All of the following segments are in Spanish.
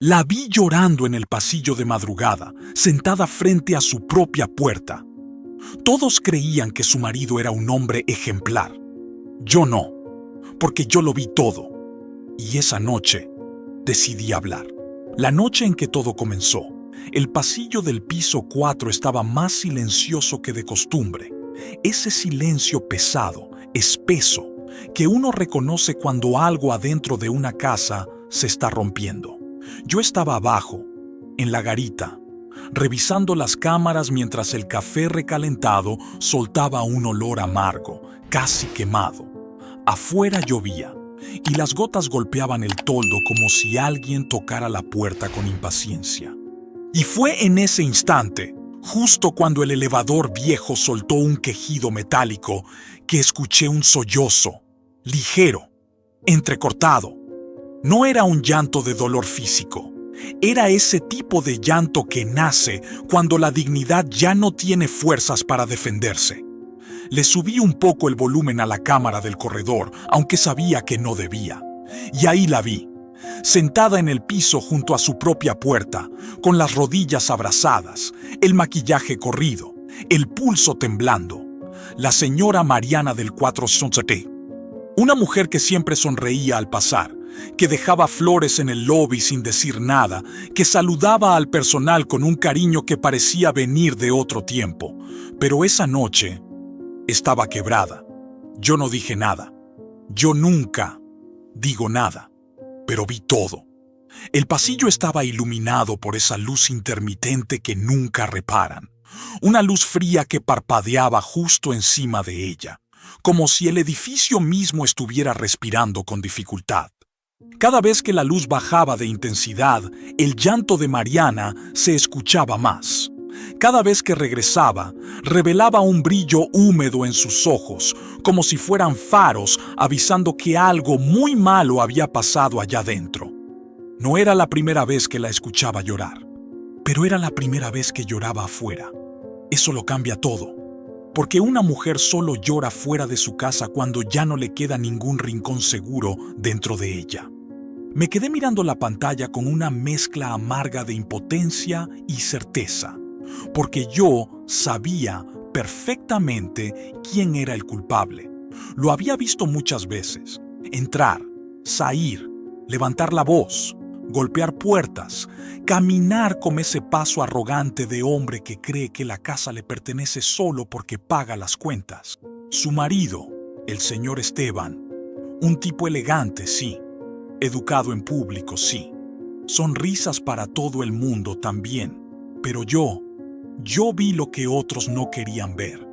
La vi llorando en el pasillo de madrugada, sentada frente a su propia puerta. Todos creían que su marido era un hombre ejemplar. Yo no, porque yo lo vi todo. Y esa noche decidí hablar. La noche en que todo comenzó, el pasillo del piso 4 estaba más silencioso que de costumbre. Ese silencio pesado, espeso, que uno reconoce cuando algo adentro de una casa se está rompiendo. Yo estaba abajo, en la garita, revisando las cámaras mientras el café recalentado soltaba un olor amargo, casi quemado. Afuera llovía, y las gotas golpeaban el toldo como si alguien tocara la puerta con impaciencia. Y fue en ese instante, justo cuando el elevador viejo soltó un quejido metálico, que escuché un sollozo, ligero, entrecortado. No era un llanto de dolor físico. Era ese tipo de llanto que nace cuando la dignidad ya no tiene fuerzas para defenderse. Le subí un poco el volumen a la cámara del corredor, aunque sabía que no debía. Y ahí la vi, sentada en el piso junto a su propia puerta, con las rodillas abrazadas, el maquillaje corrido, el pulso temblando. La señora Mariana del 407. Una mujer que siempre sonreía al pasar, que dejaba flores en el lobby sin decir nada, que saludaba al personal con un cariño que parecía venir de otro tiempo. Pero esa noche estaba quebrada. Yo no dije nada. Yo nunca digo nada, pero vi todo. El pasillo estaba iluminado por esa luz intermitente que nunca reparan. Una luz fría que parpadeaba justo encima de ella, como si el edificio mismo estuviera respirando con dificultad. Cada vez que la luz bajaba de intensidad, el llanto de Mariana se escuchaba más. Cada vez que regresaba, revelaba un brillo húmedo en sus ojos, como si fueran faros avisando que algo muy malo había pasado allá dentro. No era la primera vez que la escuchaba llorar, pero era la primera vez que lloraba afuera. Eso lo cambia todo, porque una mujer solo llora fuera de su casa cuando ya no le queda ningún rincón seguro dentro de ella. Me quedé mirando la pantalla con una mezcla amarga de impotencia y certeza, porque yo sabía perfectamente quién era el culpable. Lo había visto muchas veces: entrar, salir, levantar la voz, golpear puertas, caminar con ese paso arrogante de hombre que cree que la casa le pertenece solo porque paga las cuentas. Su marido, el señor Esteban, un tipo elegante, sí, educado en público, sí, sonrisas para todo el mundo también, pero yo vi lo que otros no querían ver.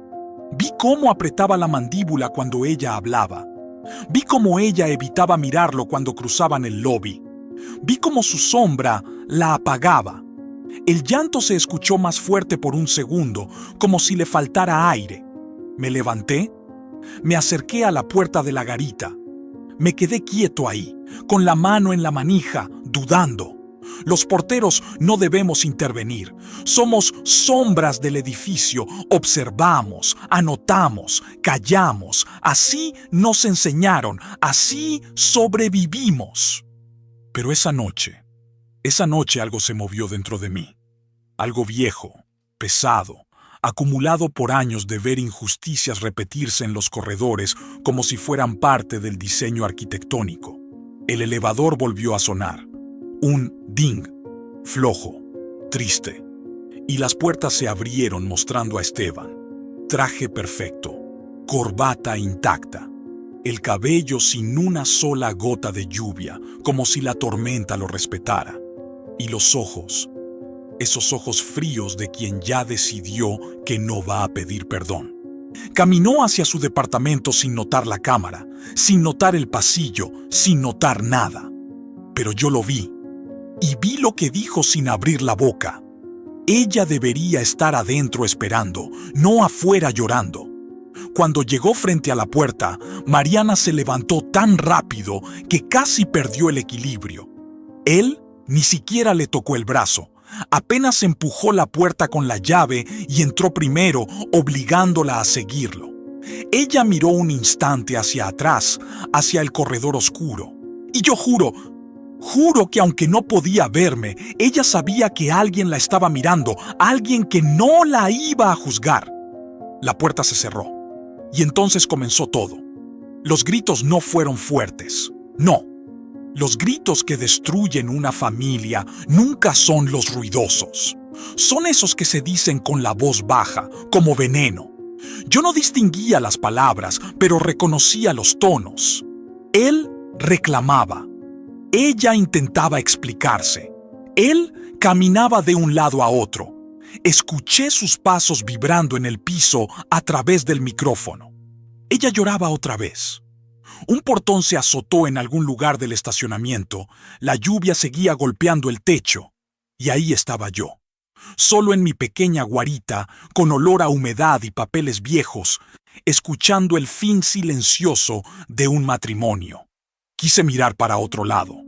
Vi cómo apretaba la mandíbula cuando ella hablaba. Vi cómo ella evitaba mirarlo cuando cruzaban el lobby. Vi cómo su sombra la apagaba. El llanto se escuchó más fuerte por un segundo, como si le faltara aire. Me levanté, me acerqué a la puerta de la garita. Me quedé quieto ahí, con la mano en la manija, dudando. Los porteros no debemos intervenir. Somos sombras del edificio. Observamos, anotamos, callamos. Así nos enseñaron, así sobrevivimos. Pero esa noche algo se movió dentro de mí. Algo viejo, pesado, acumulado por años de ver injusticias repetirse en los corredores como si fueran parte del diseño arquitectónico. El elevador volvió a sonar. Un ding, flojo, triste. Y las puertas se abrieron mostrando a Esteban. Traje perfecto, corbata intacta, el cabello sin una sola gota de lluvia, como si la tormenta lo respetara. Y los ojos, esos ojos fríos de quien ya decidió que no va a pedir perdón. Caminó hacia su departamento sin notar la cámara, sin notar el pasillo, sin notar nada. Pero yo lo vi, y vi lo que dijo sin abrir la boca. Ella debería estar adentro esperando, no afuera llorando. Cuando llegó frente a la puerta, Mariana se levantó tan rápido que casi perdió el equilibrio. Él ni siquiera le tocó el brazo. Apenas empujó la puerta con la llave y entró primero, obligándola a seguirlo. Ella miró un instante hacia atrás, hacia el corredor oscuro. Y yo juro, Juro que aunque no podía verme, ella sabía que alguien la estaba mirando, alguien que no la iba a juzgar. La puerta se cerró, y entonces comenzó todo. Los gritos no fueron fuertes, no. Los gritos que destruyen una familia nunca son los ruidosos. Son esos que se dicen con la voz baja, como veneno. Yo no distinguía las palabras, pero reconocía los tonos. Él reclamaba. Ella intentaba explicarse. Él caminaba de un lado a otro. Escuché sus pasos vibrando en el piso a través del micrófono. Ella lloraba otra vez. Un portón se azotó en algún lugar del estacionamiento. La lluvia seguía golpeando el techo. Y ahí estaba yo, solo en mi pequeña guarita, con olor a humedad y papeles viejos, escuchando el fin silencioso de un matrimonio. Quise mirar para otro lado.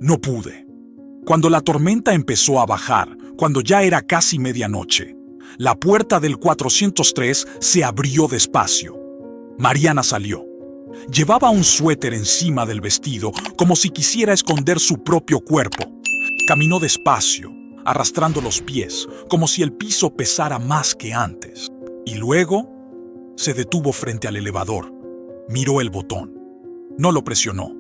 No pude. Cuando la tormenta empezó a bajar, cuando ya era casi medianoche, la puerta del 403 se abrió despacio. Mariana salió. Llevaba un suéter encima del vestido, como si quisiera esconder su propio cuerpo. Caminó despacio, arrastrando los pies, como si el piso pesara más que antes. Y luego se detuvo frente al elevador. Miró el botón. No lo presionó.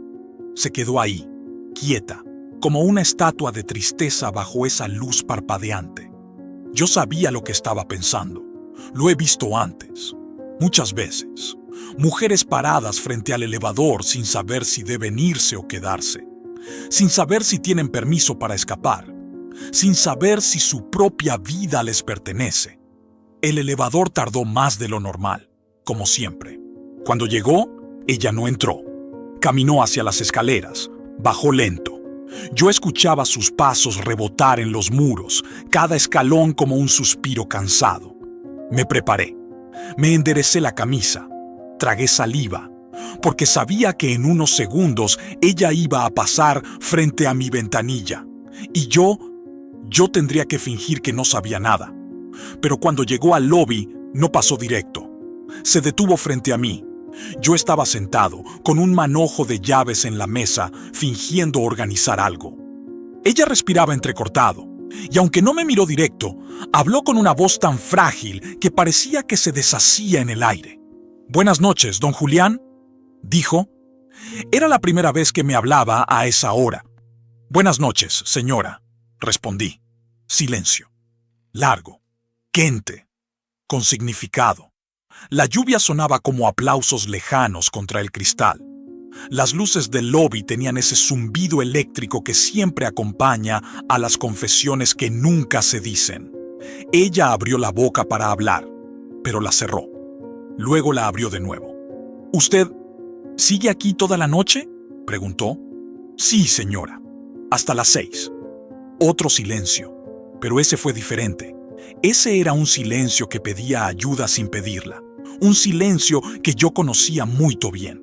Se quedó ahí, quieta, como una estatua de tristeza bajo esa luz parpadeante. Yo sabía lo que estaba pensando. Lo he visto antes, muchas veces. Mujeres paradas frente al elevador sin saber si deben irse o quedarse, sin saber si tienen permiso para escapar, sin saber si su propia vida les pertenece. El elevador tardó más de lo normal, como siempre. Cuando llegó, ella no entró. Caminó hacia las escaleras, bajó lento. Yo escuchaba sus pasos rebotar en los muros, cada escalón como un suspiro cansado. Me preparé. Me enderecé la camisa. Tragué saliva, porque sabía que en unos segundos ella iba a pasar frente a mi ventanilla, y yo tendría que fingir que no sabía nada. Pero cuando llegó al lobby, no pasó directo. Se detuvo frente a mí. Yo estaba sentado, con un manojo de llaves en la mesa, fingiendo organizar algo. Ella respiraba entrecortado, y aunque no me miró directo, habló con una voz tan frágil que parecía que se deshacía en el aire. «Buenas noches, don Julián», dijo. Era la primera vez que me hablaba a esa hora. «Buenas noches, señora», respondí. Silencio. Largo, quente, con significado. La lluvia sonaba como aplausos lejanos contra el cristal. Las luces del lobby tenían ese zumbido eléctrico que siempre acompaña a las confesiones que nunca se dicen. Ella abrió la boca para hablar, pero la cerró. Luego la abrió de nuevo. «¿Usted sigue aquí toda la noche?», preguntó. «Sí, señora. Hasta las 6». Otro silencio, pero ese fue diferente. Ese era un silencio que pedía ayuda sin pedirla. Un silencio que yo conocía muy bien.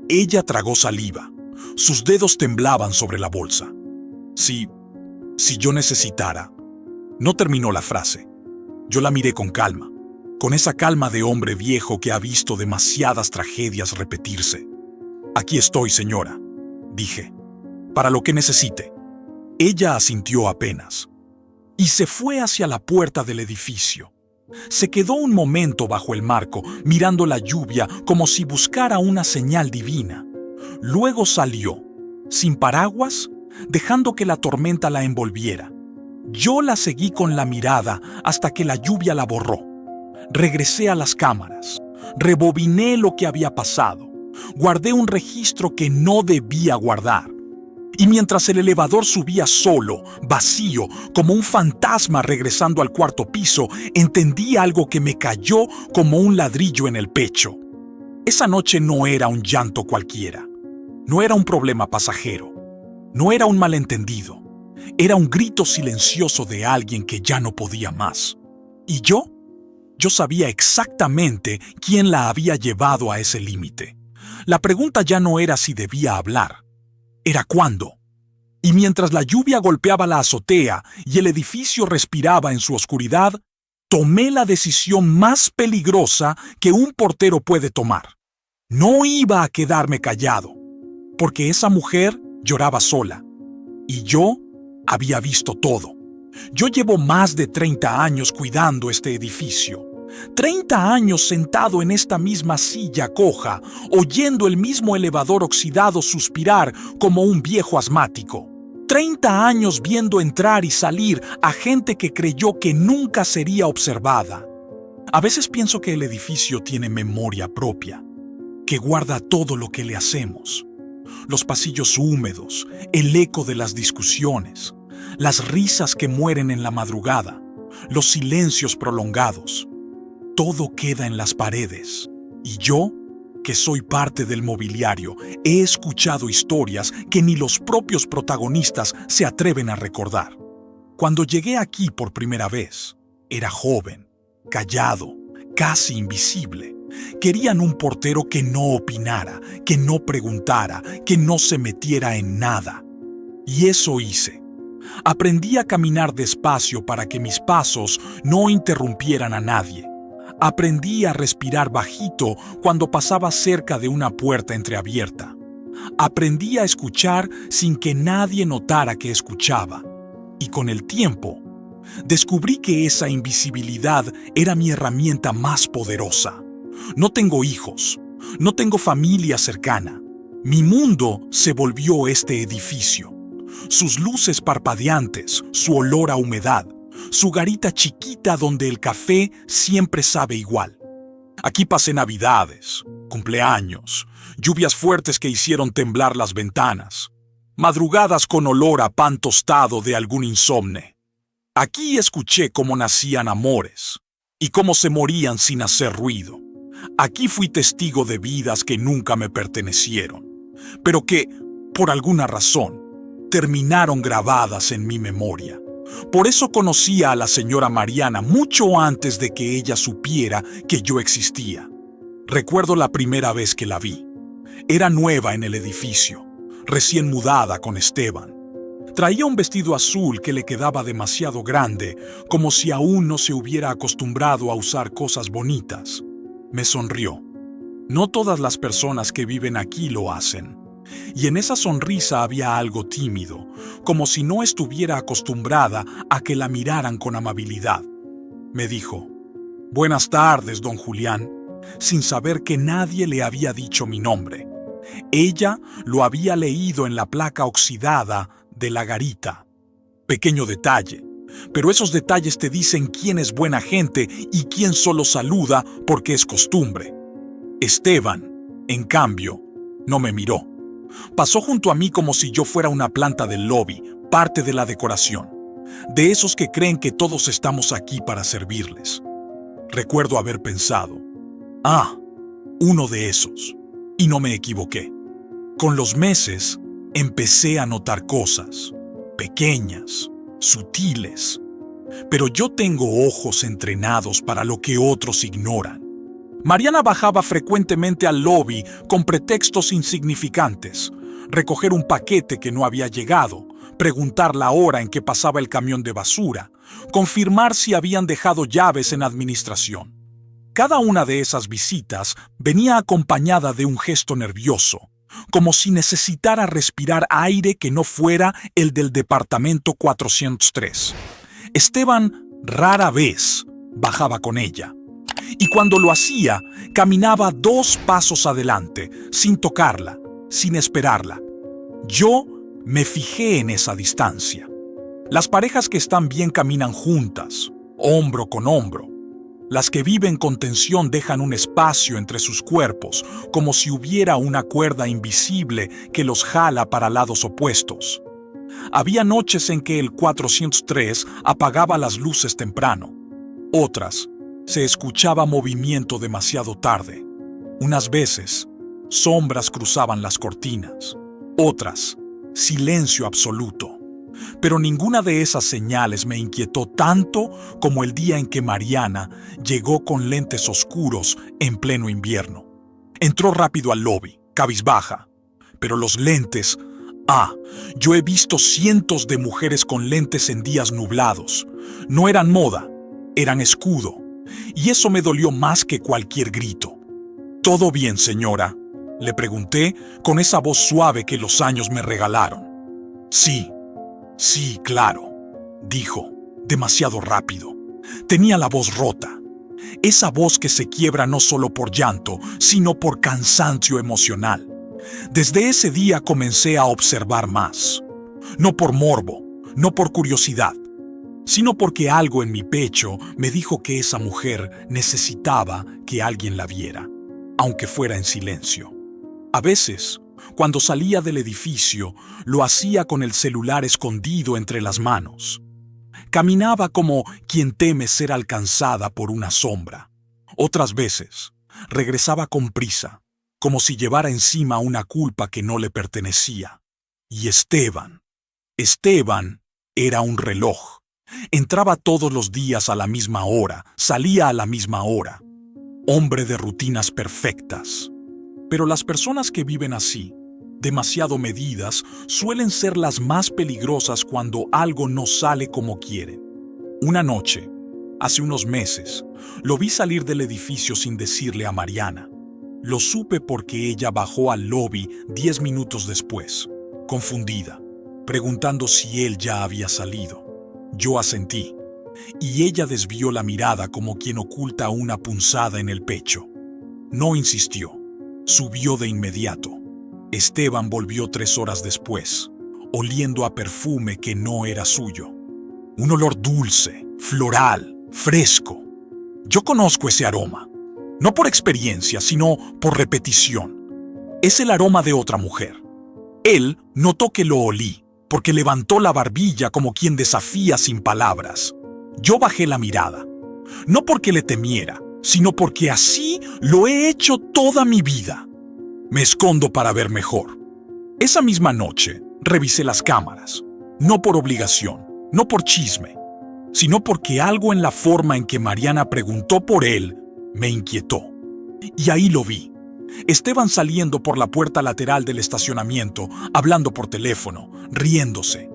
Ella tragó saliva. Sus dedos temblaban sobre la bolsa. Si yo necesitara. No terminó la frase. Yo la miré con calma, con esa calma de hombre viejo que ha visto demasiadas tragedias repetirse. «Aquí estoy, señora», dije, «para lo que necesite». Ella asintió apenas. Y se fue hacia la puerta del edificio. Se quedó un momento bajo el marco, mirando la lluvia como si buscara una señal divina. Luego salió, sin paraguas, dejando que la tormenta la envolviera. Yo la seguí con la mirada hasta que la lluvia la borró. Regresé a las cámaras. Rebobiné lo que había pasado. Guardé un registro que no debía guardar. Y mientras el elevador subía solo, vacío, como un fantasma regresando al cuarto piso, entendí algo que me cayó como un ladrillo en el pecho. Esa noche no era un llanto cualquiera. No era un problema pasajero. No era un malentendido. Era un grito silencioso de alguien que ya no podía más. ¿Y yo? Yo sabía exactamente quién la había llevado a ese límite. La pregunta ya no era si debía hablar. Era cuándo. Y mientras la lluvia golpeaba la azotea y el edificio respiraba en su oscuridad, tomé la decisión más peligrosa que un portero puede tomar. No iba a quedarme callado, porque esa mujer lloraba sola. Y yo había visto todo. Yo llevo más de 30 años cuidando este edificio. 30 años sentado en esta misma silla coja, oyendo el mismo elevador oxidado suspirar como un viejo asmático. 30 años viendo entrar y salir a gente que creyó que nunca sería observada. A veces pienso que el edificio tiene memoria propia, que guarda todo lo que le hacemos. Los pasillos húmedos, el eco de las discusiones, las risas que mueren en la madrugada, los silencios prolongados. Todo queda en las paredes. Y yo, que soy parte del mobiliario, he escuchado historias que ni los propios protagonistas se atreven a recordar. Cuando llegué aquí por primera vez, era joven, callado, casi invisible. Querían un portero que no opinara, que no preguntara, que no se metiera en nada. Y eso hice. Aprendí a caminar despacio para que mis pasos no interrumpieran a nadie. Aprendí a respirar bajito cuando pasaba cerca de una puerta entreabierta. Aprendí a escuchar sin que nadie notara que escuchaba. Y con el tiempo, descubrí que esa invisibilidad era mi herramienta más poderosa. No tengo hijos, no tengo familia cercana. Mi mundo se volvió este edificio. Sus luces parpadeantes, su olor a humedad, su garita chiquita donde el café siempre sabe igual. Aquí pasé navidades, cumpleaños, lluvias fuertes que hicieron temblar las ventanas, madrugadas con olor a pan tostado de algún insomne. Aquí escuché cómo nacían amores y cómo se morían sin hacer ruido. Aquí fui testigo de vidas que nunca me pertenecieron, pero que, por alguna razón, terminaron grabadas en mi memoria. Por eso conocía a la señora Mariana mucho antes de que ella supiera que yo existía. Recuerdo la primera vez que la vi. Era nueva en el edificio, recién mudada con Esteban. Traía un vestido azul que le quedaba demasiado grande, como si aún no se hubiera acostumbrado a usar cosas bonitas. Me sonrió. No todas las personas que viven aquí lo hacen. Y en esa sonrisa había algo tímido, como si no estuviera acostumbrada a que la miraran con amabilidad. Me dijo: «Buenas tardes, don Julián», sin saber que nadie le había dicho mi nombre. Ella lo había leído en la placa oxidada de la garita. Pequeño detalle, pero esos detalles te dicen quién es buena gente y quién solo saluda porque es costumbre. Esteban, en cambio, no me miró. Pasó junto a mí como si yo fuera una planta del lobby, parte de la decoración, de esos que creen que todos estamos aquí para servirles. Recuerdo haber pensado: uno de esos. Y no me equivoqué. Con los meses, empecé a notar cosas, pequeñas, sutiles. Pero yo tengo ojos entrenados para lo que otros ignoran. Mariana bajaba frecuentemente al lobby con pretextos insignificantes: recoger un paquete que no había llegado, preguntar la hora en que pasaba el camión de basura, confirmar si habían dejado llaves en administración. Cada una de esas visitas venía acompañada de un gesto nervioso, como si necesitara respirar aire que no fuera el del departamento 403. Esteban rara vez bajaba con ella. Y cuando lo hacía, caminaba 2 pasos adelante, sin tocarla, sin esperarla. Yo me fijé en esa distancia. Las parejas que están bien caminan juntas, hombro con hombro. Las que viven con tensión dejan un espacio entre sus cuerpos, como si hubiera una cuerda invisible que los jala para lados opuestos. Había noches en que el 403 apagaba las luces temprano. Otras, se escuchaba movimiento demasiado tarde. Unas veces, sombras cruzaban las cortinas. Otras, silencio absoluto. Pero ninguna de esas señales me inquietó tanto como el día en que Mariana llegó con lentes oscuros en pleno invierno. Entró rápido al lobby, cabizbaja. Pero los lentes... yo he visto cientos de mujeres con lentes en días nublados. No eran moda, eran escudo. Y eso me dolió más que cualquier grito. «¿Todo bien, señora?», le pregunté con esa voz suave que los años me regalaron. «Sí», Sí, claro, dijo, demasiado rápido. Tenía la voz rota. Esa voz que se quiebra no solo por llanto, sino por cansancio emocional. Desde ese día comencé a observar más. No por morbo, no por curiosidad, sino porque algo en mi pecho me dijo que esa mujer necesitaba que alguien la viera, aunque fuera en silencio. A veces, cuando salía del edificio, lo hacía con el celular escondido entre las manos. Caminaba como quien teme ser alcanzada por una sombra. Otras veces, regresaba con prisa, como si llevara encima una culpa que no le pertenecía. Y Esteban era un reloj. Entraba todos los días a la misma hora, salía a la misma hora. Hombre de rutinas perfectas. Pero las personas que viven así, demasiado medidas, suelen ser las más peligrosas cuando algo no sale como quieren. Una noche, hace unos meses, lo vi salir del edificio sin decirle a Mariana. Lo supe porque ella bajó al lobby 10 minutos después, confundida, preguntando si él ya había salido. Yo asentí, y ella desvió la mirada como quien oculta una punzada en el pecho. No insistió, subió de inmediato. Esteban volvió 3 horas después, oliendo a perfume que no era suyo. Un olor dulce, floral, fresco. Yo conozco ese aroma, no por experiencia, sino por repetición. Es el aroma de otra mujer. Él notó que lo olí, porque levantó la barbilla como quien desafía sin palabras. Yo bajé la mirada, no porque le temiera, sino porque así lo he hecho toda mi vida. Me escondo para ver mejor. Esa misma noche, revisé las cámaras, no por obligación, no por chisme, sino porque algo en la forma en que Mariana preguntó por él me inquietó. Y ahí lo vi. Esteban saliendo por la puerta lateral del estacionamiento, hablando por teléfono, riéndose.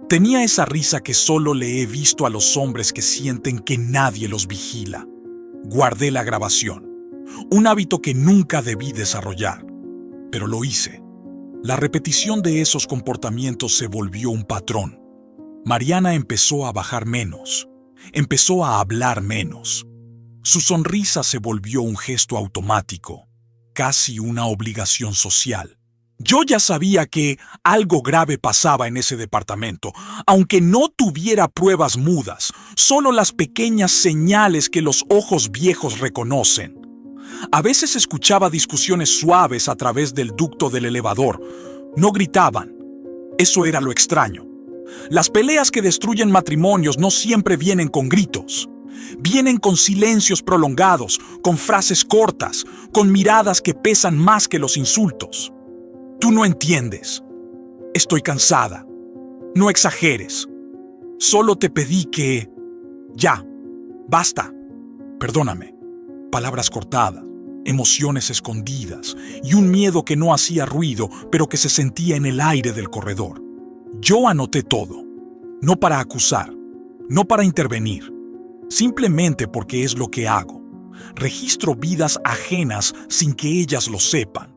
Tenía esa risa que solo le he visto a los hombres que sienten que nadie los vigila. Guardé la grabación, un hábito que nunca debí desarrollar, pero lo hice. La repetición de esos comportamientos se volvió un patrón. Mariana empezó a bajar menos, empezó a hablar menos. Su sonrisa se volvió un gesto automático, casi una obligación social. Yo ya sabía que algo grave pasaba en ese departamento, aunque no tuviera pruebas mudas, solo las pequeñas señales que los ojos viejos reconocen. A veces escuchaba discusiones suaves a través del ducto del elevador. No gritaban. Eso era lo extraño. Las peleas que destruyen matrimonios no siempre vienen con gritos. Vienen con silencios prolongados, con frases cortas, con miradas que pesan más que los insultos. Tú no entiendes. Estoy cansada. No exageres. Solo te pedí que... Ya. Basta. Perdóname. Palabras cortadas, emociones escondidas y un miedo que no hacía ruido, pero que se sentía en el aire del corredor. Yo anoté todo. No para acusar, no para intervenir. Simplemente porque es lo que hago. Registro vidas ajenas sin que ellas lo sepan.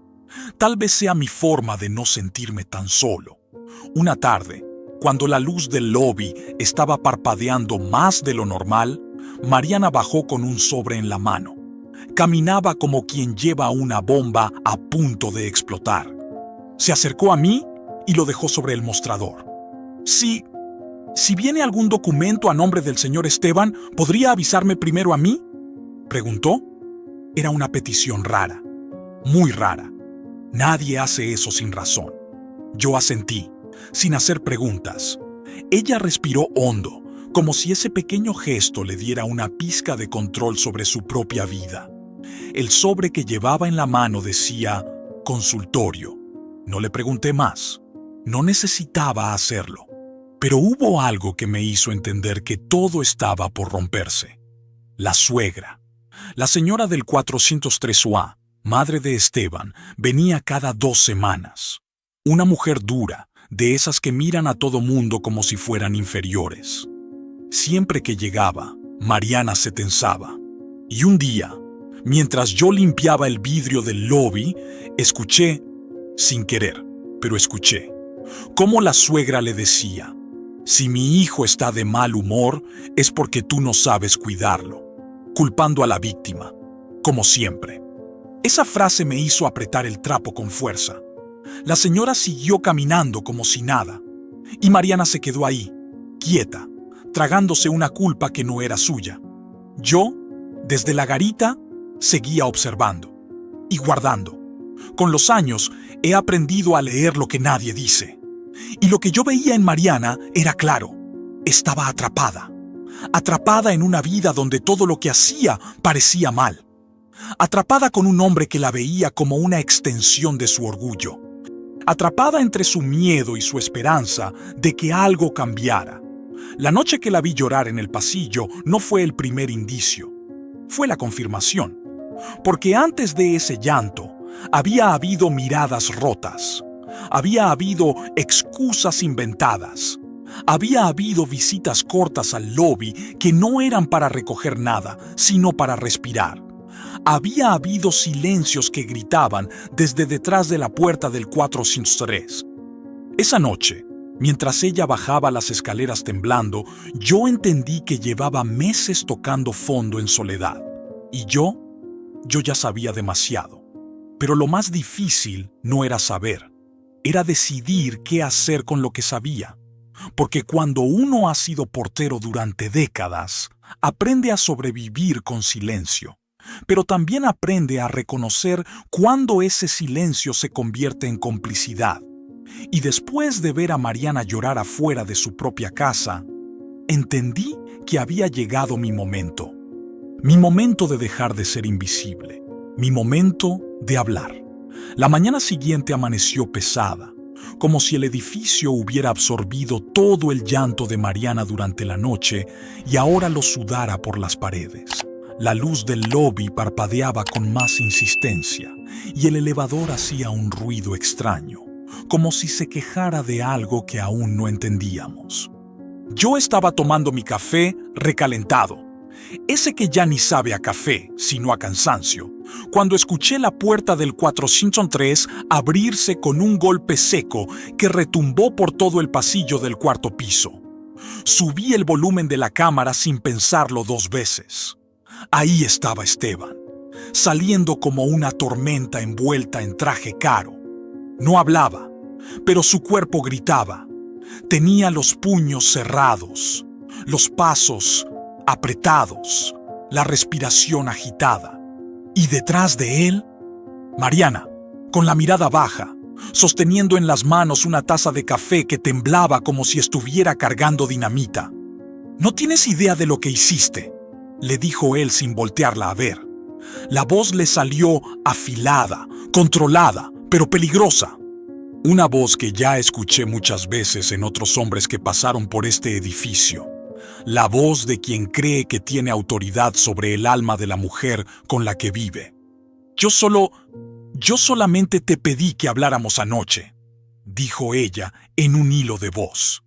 Tal vez sea mi forma de no sentirme tan solo. Una tarde, cuando la luz del lobby estaba parpadeando más de lo normal, Mariana bajó con un sobre en la mano. Caminaba como quien lleva una bomba a punto de explotar. Se acercó a mí y lo dejó sobre el mostrador. Si viene algún documento a nombre del señor Esteban, ¿podría avisarme primero a mí?, preguntó. Era una petición rara, muy rara. Nadie hace eso sin razón. Yo asentí, sin hacer preguntas. Ella respiró hondo, como si ese pequeño gesto le diera una pizca de control sobre su propia vida. El sobre que llevaba en la mano decía consultorio. No le pregunté más. No necesitaba hacerlo. Pero hubo algo que me hizo entender que todo estaba por romperse. La suegra. La señora del 403A, madre de Esteban, venía cada 2 semanas. Una mujer dura, de esas que miran a todo mundo como si fueran inferiores. Siempre que llegaba, Mariana se tensaba. Y un día, mientras yo limpiaba el vidrio del lobby, escuché, sin querer, pero escuché, cómo la suegra le decía: Si mi hijo está de mal humor, es porque tú no sabes cuidarlo, culpando a la víctima, como siempre. Esa frase me hizo apretar el trapo con fuerza. La señora siguió caminando como si nada, y Mariana se quedó ahí, quieta, tragándose una culpa que no era suya. Yo, desde la garita, seguía observando y guardando. Con los años, he aprendido a leer lo que nadie dice. Y lo que yo veía en Mariana era claro. Estaba atrapada. Atrapada en una vida donde todo lo que hacía parecía mal. Atrapada con un hombre que la veía como una extensión de su orgullo. Atrapada entre su miedo y su esperanza de que algo cambiara. La noche que la vi llorar en el pasillo no fue el primer indicio. Fue la confirmación. Porque antes de ese llanto, había habido miradas rotas. Había habido excusas inventadas. Había habido visitas cortas al lobby que no eran para recoger nada, sino para respirar. Había habido silencios que gritaban desde detrás de la puerta del 403. Esa noche, mientras ella bajaba las escaleras temblando, yo entendí que llevaba meses tocando fondo en soledad. Y yo ya sabía demasiado. Pero lo más difícil no era saber, era decidir qué hacer con lo que sabía. Porque cuando uno ha sido portero durante décadas, aprende a sobrevivir con silencio. Pero también aprende a reconocer cuándo ese silencio se convierte en complicidad. Y después de ver a Mariana llorar afuera de su propia casa, entendí que había llegado mi momento. Mi momento de dejar de ser invisible. Mi momento de hablar. La mañana siguiente amaneció pesada, como si el edificio hubiera absorbido todo el llanto de Mariana durante la noche y ahora lo sudara por las paredes. La luz del lobby parpadeaba con más insistencia y el elevador hacía un ruido extraño, como si se quejara de algo que aún no entendíamos. Yo estaba tomando mi café recalentado, ese que ya ni sabe a café, sino a cansancio, cuando escuché la puerta del 403 abrirse con un golpe seco que retumbó por todo el pasillo del cuarto piso. Subí el volumen de la cámara sin pensarlo 2 veces. Ahí estaba Esteban, saliendo como una tormenta envuelta en traje caro. No hablaba, pero su cuerpo gritaba. Tenía los puños cerrados, los pasos apretados, la respiración agitada. Y detrás de él, Mariana, con la mirada baja, sosteniendo en las manos una taza de café que temblaba como si estuviera cargando dinamita. «No tienes idea de lo que hiciste», le dijo él sin voltearla a ver. La voz le salió afilada, controlada, pero peligrosa. Una voz que ya escuché muchas veces en otros hombres que pasaron por este edificio. La voz de quien cree que tiene autoridad sobre el alma de la mujer con la que vive. Yo solamente te pedí que habláramos anoche», dijo ella en un hilo de voz.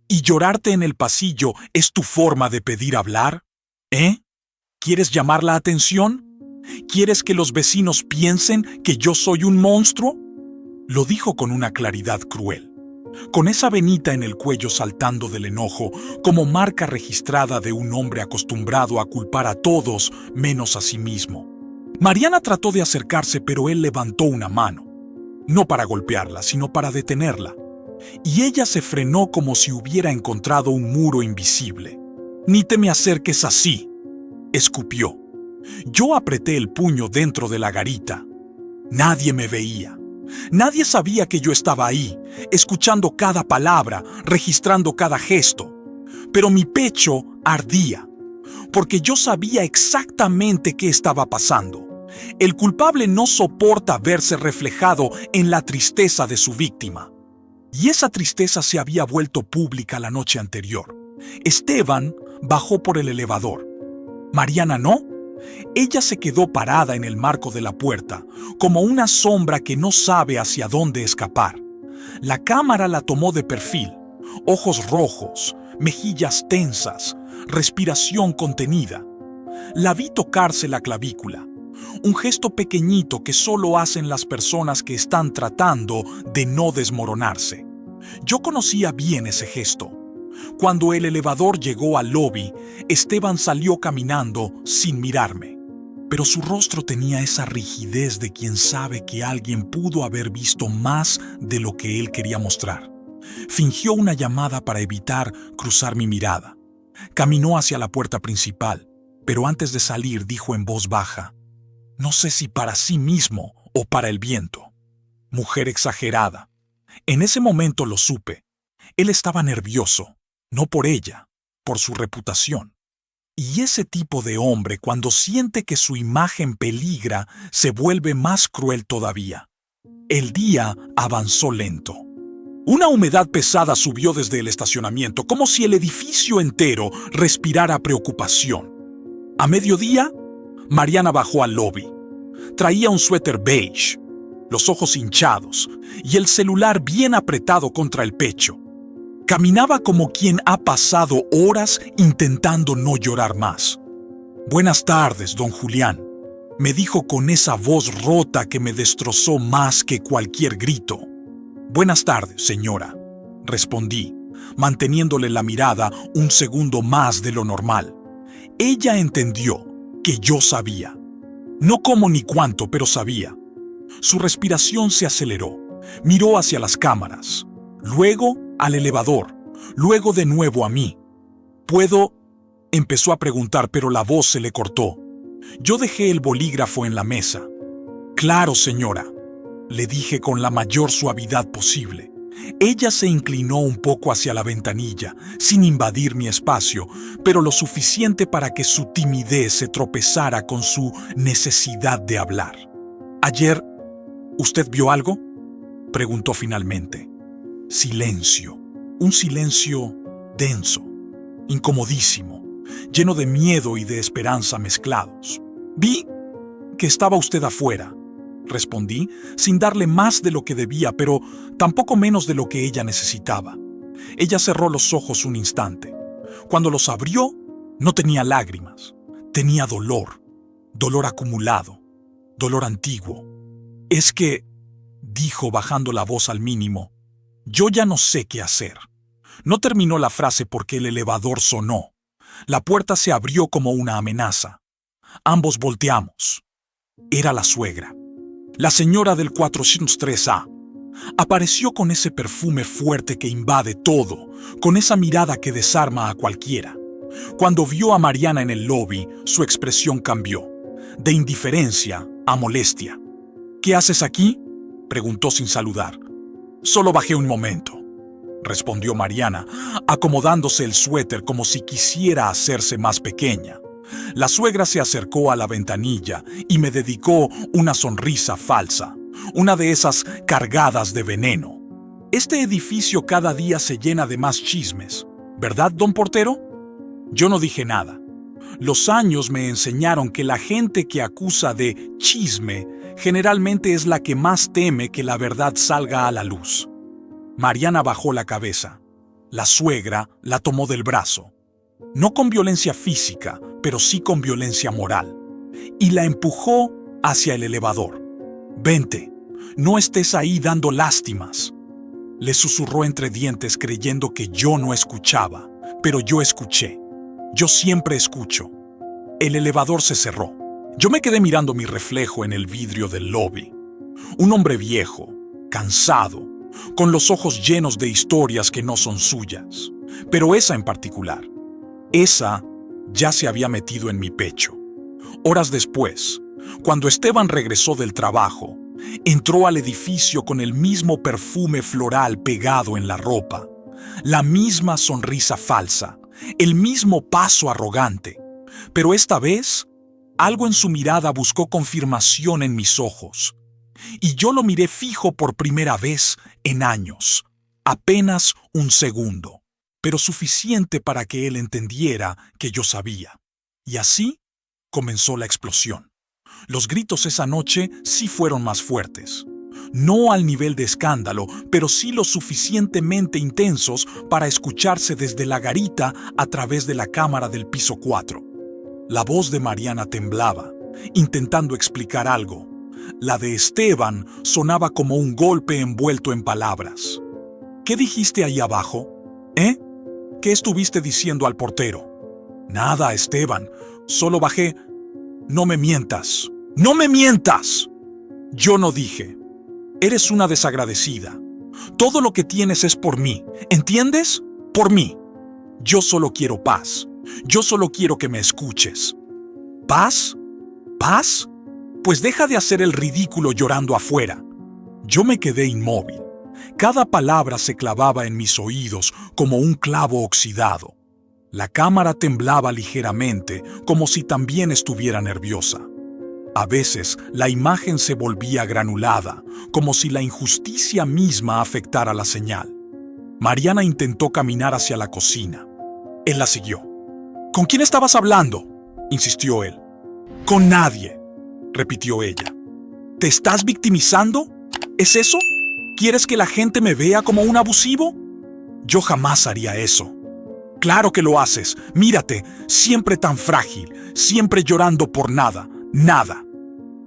«¿Y llorarte en el pasillo es tu forma de pedir hablar? ¿Quieres llamar la atención? ¿Quieres que los vecinos piensen que yo soy un monstruo?» Lo dijo con una claridad cruel, con esa venita en el cuello saltando del enojo como marca registrada de un hombre acostumbrado a culpar a todos menos a sí mismo. Mariana trató de acercarse, pero él levantó una mano, no para golpearla, sino para detenerla. Y ella se frenó como si hubiera encontrado un muro invisible. «Ni te me acerques así», escupió. Yo apreté el puño dentro de la garita. Nadie me veía. Nadie sabía que yo estaba ahí, escuchando cada palabra, registrando cada gesto. Pero mi pecho ardía, porque yo sabía exactamente qué estaba pasando. El culpable no soporta verse reflejado en la tristeza de su víctima. Y esa tristeza se había vuelto pública la noche anterior. Esteban bajó por el elevador. Mariana no. Ella se quedó parada en el marco de la puerta, como una sombra que no sabe hacia dónde escapar. La cámara la tomó de perfil, ojos rojos, mejillas tensas, respiración contenida. La vi tocarse la clavícula, un gesto pequeñito que solo hacen las personas que están tratando de no desmoronarse. Yo conocía bien ese gesto. Cuando el elevador llegó al lobby, Esteban salió caminando sin mirarme. Pero su rostro tenía esa rigidez de quien sabe que alguien pudo haber visto más de lo que él quería mostrar. Fingió una llamada para evitar cruzar mi mirada. Caminó hacia la puerta principal, pero antes de salir dijo en voz baja: no sé si para sí mismo o para el viento. Mujer exagerada. En ese momento lo supe. Él estaba nervioso, no por ella, por su reputación. Y ese tipo de hombre, cuando siente que su imagen peligra, se vuelve más cruel todavía. El día avanzó lento. Una humedad pesada subió desde el estacionamiento, como si el edificio entero respirara preocupación. A mediodía, Mariana bajó al lobby. Traía un suéter beige, los ojos hinchados y el celular bien apretado contra el pecho. Caminaba como quien ha pasado horas intentando no llorar más. Buenas tardes, don Julián, me dijo con esa voz rota que me destrozó más que cualquier grito. Buenas tardes, señora, respondí, manteniéndole la mirada un segundo más de lo normal. Ella entendió que yo sabía. No cómo ni cuánto, pero sabía. Su respiración se aceleró. Miró hacia las cámaras, luego al elevador, luego de nuevo a mí. ¿Puedo? Empezó a preguntar, pero la voz se le cortó. Yo dejé el bolígrafo en la mesa. Claro, señora, le dije con la mayor suavidad posible. Ella se inclinó un poco hacia la ventanilla, sin invadir mi espacio, pero lo suficiente para que su timidez se tropezara con su necesidad de hablar. ¿Ayer usted vio algo?, preguntó finalmente. Silencio, un silencio denso, incomodísimo, lleno de miedo y de esperanza mezclados. Vi que estaba usted afuera, respondí, sin darle más de lo que debía, pero tampoco menos de lo que ella necesitaba. Ella cerró los ojos un instante. Cuando los abrió, no tenía lágrimas, tenía dolor, dolor acumulado, dolor antiguo. Es que, dijo bajando la voz al mínimo, yo ya no sé qué hacer. No terminó la frase porque el elevador sonó. La puerta se abrió como una amenaza. Ambos volteamos. Era la suegra. La señora del 403A. Apareció con ese perfume fuerte que invade todo, con esa mirada que desarma a cualquiera. Cuando vio a Mariana en el lobby, su expresión cambió, de indiferencia a molestia. ¿Qué haces aquí?, preguntó sin saludar. Solo bajé un momento, respondió Mariana, acomodándose el suéter como si quisiera hacerse más pequeña. La suegra se acercó a la ventanilla y me dedicó una sonrisa falsa, una de esas cargadas de veneno. Este edificio cada día se llena de más chismes, ¿verdad, don portero? Yo no dije nada. Los años me enseñaron que la gente que acusa de chisme generalmente es la que más teme que la verdad salga a la luz. Mariana bajó la cabeza. La suegra la tomó del brazo. No con violencia física, pero sí con violencia moral. Y la empujó hacia el elevador. «Vente, no estés ahí dando lástimas», le susurró entre dientes creyendo que yo no escuchaba, pero yo escuché. Yo siempre escucho. El elevador se cerró. Yo me quedé mirando mi reflejo en el vidrio del lobby. Un hombre viejo, cansado, con los ojos llenos de historias que no son suyas. Pero esa en particular, esa ya se había metido en mi pecho. Horas después, cuando Esteban regresó del trabajo, entró al edificio con el mismo perfume floral pegado en la ropa, la misma sonrisa falsa, el mismo paso arrogante. Pero esta vez, algo en su mirada buscó confirmación en mis ojos. Y yo lo miré fijo por primera vez en años, apenas un segundo, pero suficiente para que él entendiera que yo sabía. Y así comenzó la explosión. Los gritos esa noche sí fueron más fuertes. No al nivel de escándalo, pero sí lo suficientemente intensos para escucharse desde la garita a través de la cámara del piso 4. La voz de Mariana temblaba, intentando explicar algo. La de Esteban sonaba como un golpe envuelto en palabras. «¿Qué dijiste ahí abajo? ¿Qué estuviste diciendo al portero? Nada, Esteban. Solo bajé. No me mientas. ¡No me mientas! Yo no dije. Eres una desagradecida. Todo lo que tienes es por mí. ¿Entiendes? Por mí. Yo solo quiero paz. Yo solo quiero que me escuches. ¿Paz? ¿Paz? Pues deja de hacer el ridículo llorando afuera. Yo me quedé inmóvil. Cada palabra se clavaba en mis oídos como un clavo oxidado. La cámara temblaba ligeramente, como si también estuviera nerviosa. A veces la imagen se volvía granulada, como si la injusticia misma afectara la señal. Mariana intentó caminar hacia la cocina. Él la siguió. ¿Con quién estabas hablando?, insistió él. Con nadie, repitió ella. ¿Te estás victimizando? ¿Es eso? ¿Quieres que la gente me vea como un abusivo? Yo jamás haría eso. Claro que lo haces. Mírate, siempre tan frágil, siempre llorando por nada, nada.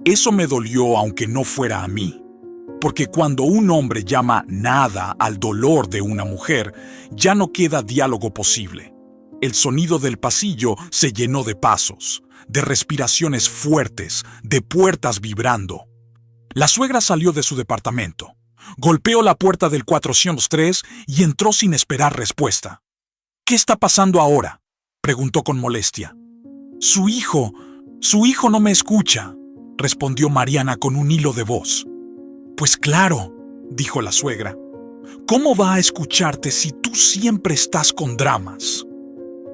Eso me dolió aunque no fuera a mí. Porque cuando un hombre llama nada al dolor de una mujer, ya no queda diálogo posible. El sonido del pasillo se llenó de pasos, de respiraciones fuertes, de puertas vibrando. La suegra salió de su departamento, golpeó la puerta del 403 y entró sin esperar respuesta. ¿Qué está pasando ahora?, preguntó con molestia. Su hijo no me escucha, respondió Mariana con un hilo de voz. Pues claro, dijo la suegra. ¿Cómo va a escucharte si tú siempre estás con dramas?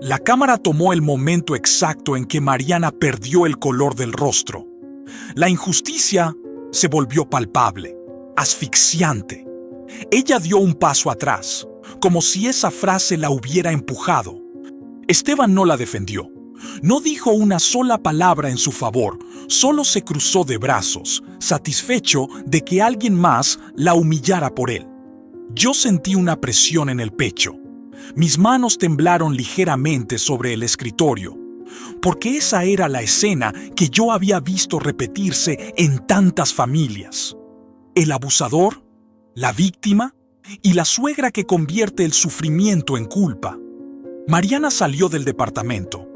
La cámara tomó el momento exacto en que Mariana perdió el color del rostro. La injusticia se volvió palpable, asfixiante. Ella dio un paso atrás, como si esa frase la hubiera empujado. Esteban no la defendió. No dijo una sola palabra en su favor, solo se cruzó de brazos, satisfecho de que alguien más la humillara por él. Yo sentí una presión en el pecho. Mis manos temblaron ligeramente sobre el escritorio, porque esa era la escena que yo había visto repetirse en tantas familias. El abusador, la víctima y la suegra que convierte el sufrimiento en culpa. Mariana salió del departamento.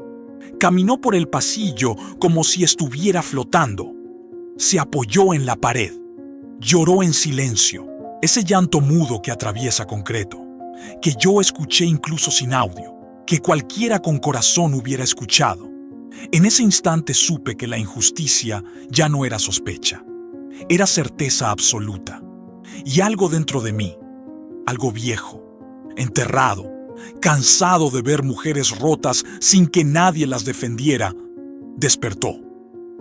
Caminó por el pasillo como si estuviera flotando. Se apoyó en la pared. Lloró en silencio, ese llanto mudo que atraviesa concreto, que yo escuché incluso sin audio, que cualquiera con corazón hubiera escuchado. En ese instante supe que la injusticia ya no era sospecha, era certeza absoluta. Y algo dentro de mí, algo viejo, enterrado, cansado de ver mujeres rotas sin que nadie las defendiera, despertó.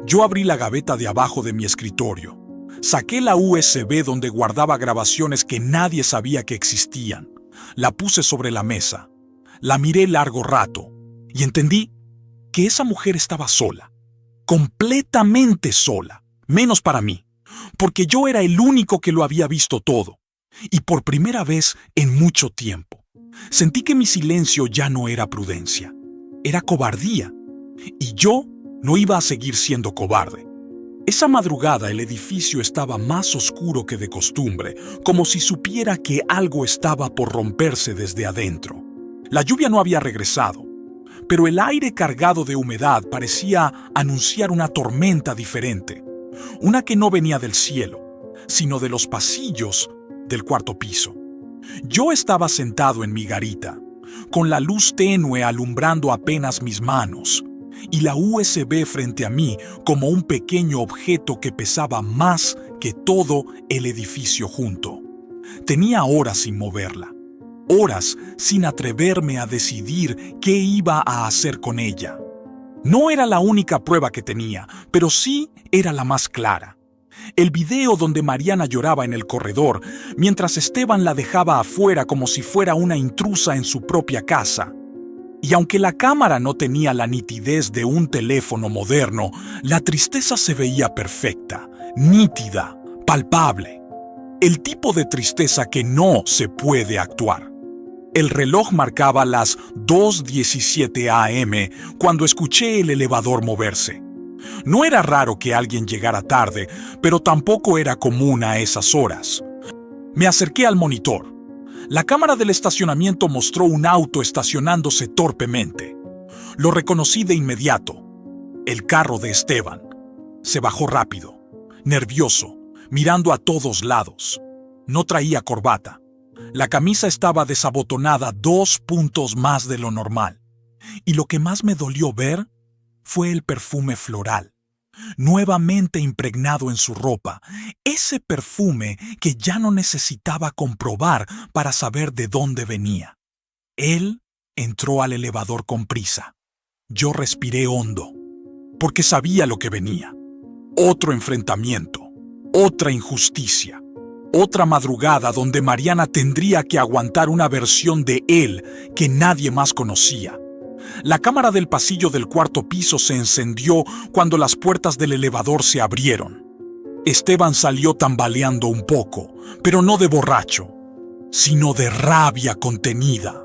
Yo abrí la gaveta de abajo de mi escritorio. Saqué la USB donde guardaba grabaciones que nadie sabía que existían. La puse sobre la mesa. La miré largo rato y entendí que esa mujer estaba sola, completamente sola, menos para mí, porque yo era el único que lo había visto todo, y por primera vez en mucho tiempo. Sentí que mi silencio ya no era prudencia, era cobardía, y yo no iba a seguir siendo cobarde. Esa madrugada el edificio estaba más oscuro que de costumbre, como si supiera que algo estaba por romperse desde adentro. La lluvia no había regresado, pero el aire cargado de humedad parecía anunciar una tormenta diferente, una que no venía del cielo, sino de los pasillos del cuarto piso. Yo estaba sentado en mi garita, con la luz tenue alumbrando apenas mis manos, y la USB frente a mí como un pequeño objeto que pesaba más que todo el edificio junto. Tenía horas sin moverla, horas sin atreverme a decidir qué iba a hacer con ella. No era la única prueba que tenía, pero sí era la más clara. El video donde Mariana lloraba en el corredor, mientras Esteban la dejaba afuera como si fuera una intrusa en su propia casa. Y aunque la cámara no tenía la nitidez de un teléfono moderno, la tristeza se veía perfecta, nítida, palpable. El tipo de tristeza que no se puede actuar. El reloj marcaba las 2:17 a.m. cuando escuché el elevador moverse. No era raro que alguien llegara tarde, pero tampoco era común a esas horas. Me acerqué al monitor. La cámara del estacionamiento mostró un auto estacionándose torpemente. Lo reconocí de inmediato. El carro de Esteban. Se bajó rápido, nervioso, mirando a todos lados. No traía corbata. La camisa estaba desabotonada 2 puntos más de lo normal. Y lo que más me dolió ver fue el perfume floral, nuevamente impregnado en su ropa, ese perfume que ya no necesitaba comprobar para saber de dónde venía. Él entró al elevador con prisa. Yo respiré hondo, porque sabía lo que venía. Otro enfrentamiento, otra injusticia, otra madrugada donde Mariana tendría que aguantar una versión de él que nadie más conocía. La cámara del pasillo del cuarto piso se encendió cuando las puertas del elevador se abrieron. Esteban salió tambaleando un poco, pero no de borracho, sino de rabia contenida.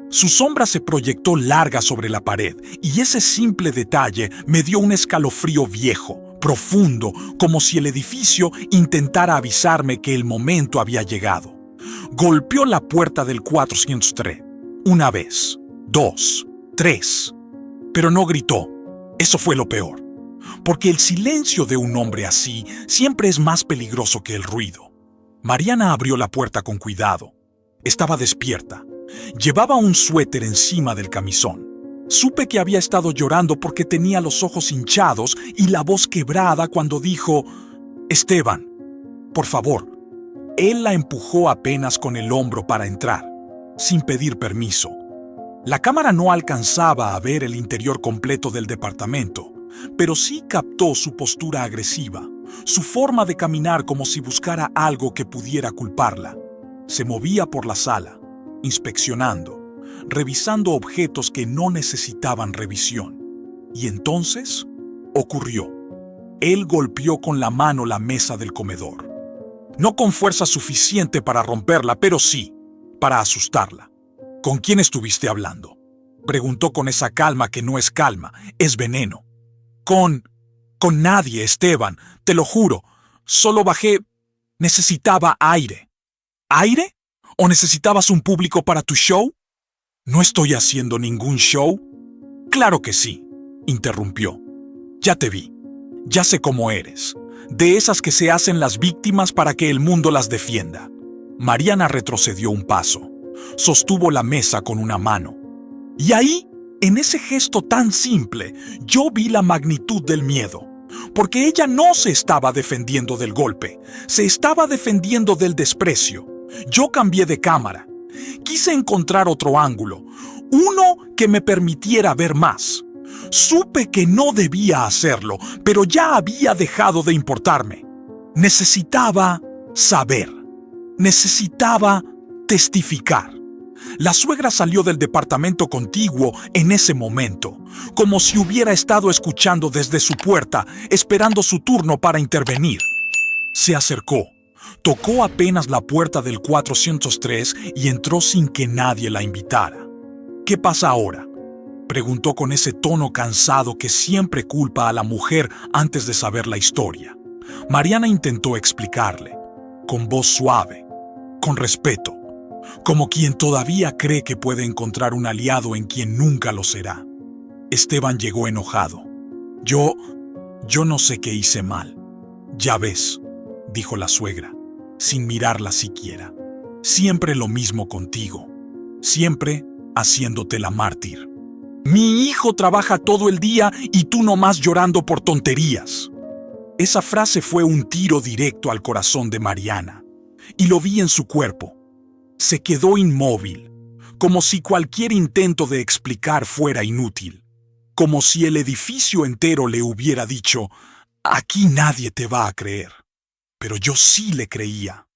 Su sombra se proyectó larga sobre la pared, y ese simple detalle me dio un escalofrío viejo, profundo, como si el edificio intentara avisarme que el momento había llegado. Golpeó la puerta del 403. Una vez, 2, 3. Pero no gritó. Eso fue lo peor. Porque el silencio de un hombre así siempre es más peligroso que el ruido. Mariana abrió la puerta con cuidado. Estaba despierta. Llevaba un suéter encima del camisón. Supe que había estado llorando porque tenía los ojos hinchados y la voz quebrada cuando dijo: «Esteban, por favor». Él la empujó apenas con el hombro para entrar, sin pedir permiso. La cámara no alcanzaba a ver el interior completo del departamento, pero sí captó su postura agresiva, su forma de caminar como si buscara algo que pudiera culparla. Se movía por la sala, inspeccionando, revisando objetos que no necesitaban revisión. Y entonces ocurrió. Él golpeó con la mano la mesa del comedor. No con fuerza suficiente para romperla, pero sí para asustarla. «¿Con quién estuviste hablando?», preguntó con esa calma que no es calma, es veneno. Con nadie, Esteban, te lo juro. Solo bajé. Necesitaba aire». ¿Aire? ¿O necesitabas un público para tu show? ¿No estoy haciendo ningún show? Claro que sí, interrumpió. Ya te vi. Ya sé cómo eres. De esas que se hacen las víctimas para que el mundo las defienda. Mariana retrocedió un paso. Sostuvo la mesa con una mano. Y ahí, en ese gesto tan simple, yo vi la magnitud del miedo. Porque ella no se estaba defendiendo del golpe, se estaba defendiendo del desprecio. Yo cambié de cámara. Quise encontrar otro ángulo, uno que me permitiera ver más. Supe que no debía hacerlo, pero ya había dejado de importarme. Necesitaba saber. Necesitaba testificar. La suegra salió del departamento contiguo en ese momento, como si hubiera estado escuchando desde su puerta, esperando su turno para intervenir. Se acercó, tocó apenas la puerta del 403 y entró sin que nadie la invitara. «¿Qué pasa ahora?», preguntó con ese tono cansado que siempre culpa a la mujer antes de saber la historia. Mariana intentó explicarle, con voz suave, con respeto, como quien todavía cree que puede encontrar un aliado en quien nunca lo será. Esteban llegó enojado. Yo no sé qué hice mal. «Ya ves», dijo la suegra, sin mirarla siquiera. «Siempre lo mismo contigo. Siempre haciéndote la mártir. Mi hijo trabaja todo el día y tú nomás llorando por tonterías». Esa frase fue un tiro directo al corazón de Mariana. Y lo vi en su cuerpo. Se quedó inmóvil, como si cualquier intento de explicar fuera inútil. Como si el edificio entero le hubiera dicho: «Aquí nadie te va a creer». Pero yo sí le creía.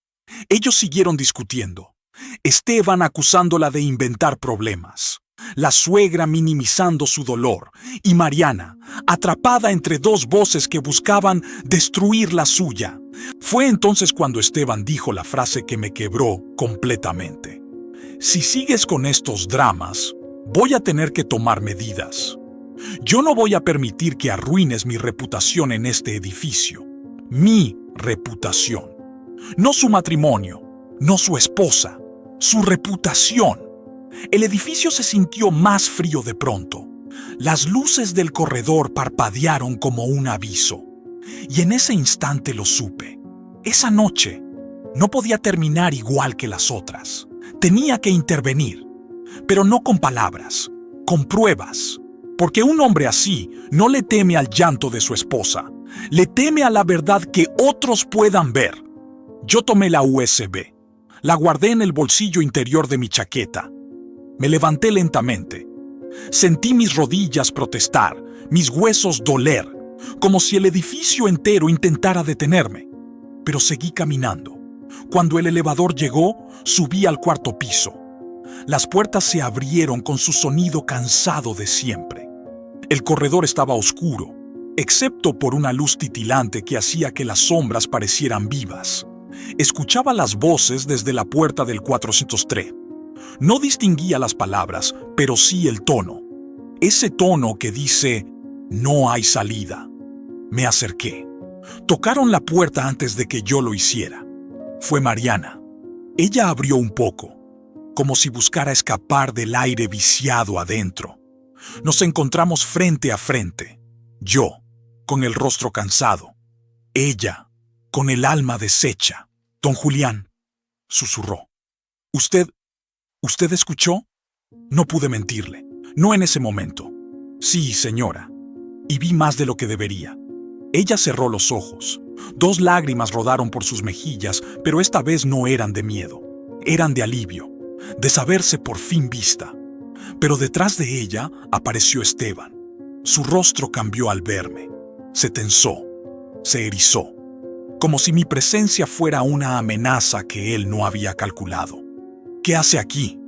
Ellos siguieron discutiendo. Esteban acusándola de inventar problemas. La suegra minimizando su dolor. Y Mariana, atrapada entre dos voces que buscaban destruir la suya. Fue entonces cuando Esteban dijo la frase que me quebró completamente. «Si sigues con estos dramas, voy a tener que tomar medidas. Yo no voy a permitir que arruines mi reputación en este edificio. Mi reputación. No su matrimonio, no su esposa, Su reputación. El edificio se sintió más frío de pronto. Las luces del corredor parpadearon como un aviso. Y en ese instante lo supe. Esa noche no podía terminar igual que las otras. Tenía que intervenir, pero no con palabras, con pruebas. Porque un hombre así no le teme al llanto de su esposa, le teme a la verdad que otros puedan ver. Yo tomé la USB, la guardé en el bolsillo interior de mi chaqueta. Me levanté lentamente. Sentí mis rodillas protestar, mis huesos doler, como si el edificio entero intentara detenerme. Pero seguí caminando. Cuando el elevador llegó, subí al cuarto piso. Las puertas se abrieron con su sonido cansado de siempre. El corredor estaba oscuro, excepto por una luz titilante que hacía que las sombras parecieran vivas. Escuchaba las voces desde la puerta del 403. No distinguía las palabras, pero sí el tono. Ese tono que dice, no hay salida. Me acerqué. Tocaron la puerta antes de que yo lo hiciera. Fue Mariana. Ella abrió un poco, como si buscara escapar del aire viciado adentro. Nos encontramos frente a frente. Yo, con el rostro cansado. Ella, con el alma deshecha. Don Julián, susurró. ¿Usted escuchó? No pude mentirle. No en ese momento. Sí, señora. Y vi más de lo que debería. Ella cerró los ojos. 2 lágrimas rodaron por sus mejillas, pero esta vez no eran de miedo. Eran de alivio, de saberse por fin vista. Pero detrás de ella apareció Esteban. Su rostro cambió al verme. Se tensó, se erizó, como si mi presencia fuera una amenaza que él no había calculado. ¿Qué hace aquí?,